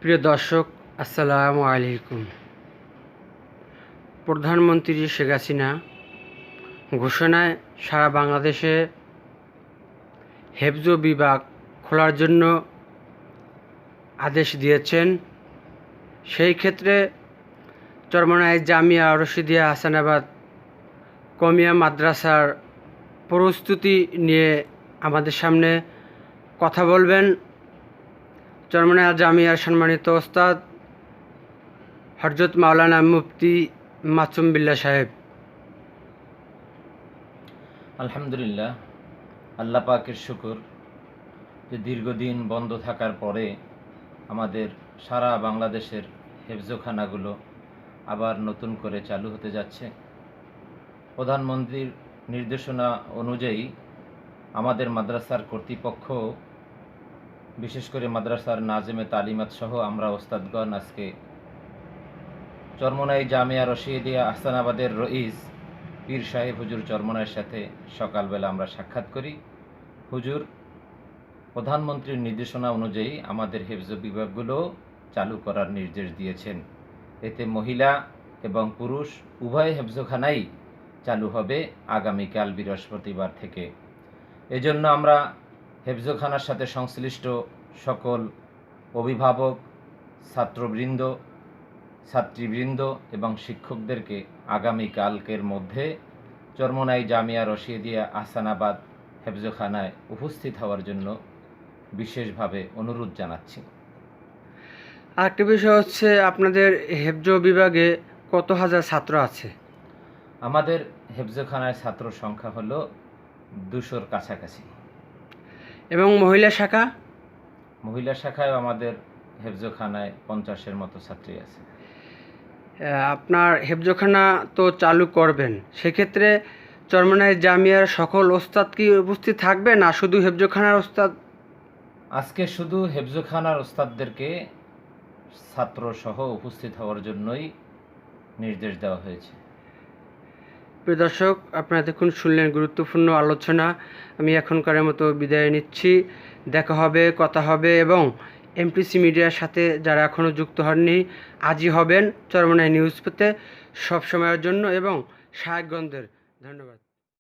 প্রিয় দর্শক, আসসালামু আলাইকুম। প্রধানমন্ত্রী শেখ হাসিনা ঘোষণায় সারা বাংলাদেশে হেফজ বিভাগ খোলার জন্য আদেশ দিয়েছেন। সেই ক্ষেত্রে চরমনাই জামিয়া রশিদিয়া হাসানাবাদ কওমিয়া মাদ্রাসার প্রস্তুতি নিয়ে আমাদের সামনে কথা বলবেন চরমনাই জামিয়ার সম্মানিত ওস্তাদ হযরত মাওলানা মুফতি মাসুম বিল্লাহ সাহেব। আলহামদুলিল্লাহ, আল্লাহ পাকের শুকর যে দীর্ঘদিন বন্ধ থাকার পরে আমাদের সারা বাংলাদেশের হেফজখানাগুলো আবার নতুন করে চালু হতে যাচ্ছে। প্রধানমন্ত্রীর নির্দেশনা অনুযায়ী আমাদের মাদ্রাসার কর্তৃপক্ষ, বিশেষ করে মাদ্রাসার নাজেমে তালিমাত সহ আমরা ওস্তাদগণ আজকে চরমনাই জামিয়া রশিদিয়া আহসানাবাদের রইস পীর সাহেব হুজুর চরমনাইয়ের সাথে সকালবেলা আমরা সাক্ষাৎ করি। হুজুর প্রধানমন্ত্রীর নির্দেশনা অনুযায়ী আমাদের হেফজ বিভাগগুলো চালু করার নির্দেশ দিয়েছেন। এতে মহিলা এবং পুরুষ উভয় হেফজখানাই চালু হবে আগামীকাল বৃহস্পতিবার থেকে। এজন্য আমরা হেফজখানার সাথে সংশ্লিষ্ট সকল অভিভাবক, ছাত্রবৃন্দ, ছাত্রীবৃন্দ এবং শিক্ষকদেরকে আগামীকালকের মধ্যে চরমনাই জামিয়া রশিদিয়া আহসানাবাদ হেফজখানায় উপস্থিত হওয়ার জন্য বিশেষভাবে অনুরোধ জানাচ্ছি। আরেকটি বিষয় হচ্ছে, আপনাদের হেফজ বিভাগে কত হাজার ছাত্র আছে? আমাদের হেফজখানায় ছাত্র সংখ্যা হলো 200-র কাছাকাছি। এবং মহিলা শাখা? মহিলা শাখায় আমাদের হেফজখানায় 50-এর মতো ছাত্রী আছে। আপনার হেফজখানা তো চালু করবেন, সেক্ষেত্রে চরমনাই জামিয়ার সকল ওস্তাদ কি উপস্থিত থাকবে, না শুধু হেফজখানার ওস্তাদ? আজকে শুধু হেফজখানার ওস্তাদদেরকে ছাত্র সহ উপস্থিত হওয়ার জন্যই নির্দেশ দেওয়া হয়েছে। প্রিয় দর্শক, আপনারা দেখুন, শুনলেন গুরুত্বপূর্ণ আলোচনা। আমি এখনকার মতো বিদায় নিচ্ছি। দেখা হবে, কথা হবে, এবং এমটিসি মিডিয়ার সাথে যারা এখনও যুক্ত হননি, আজই হবেন চরমনাই নিউজ পেতে সব সময়ের জন্য এবং সাহেবগঞ্জের। ধন্যবাদ।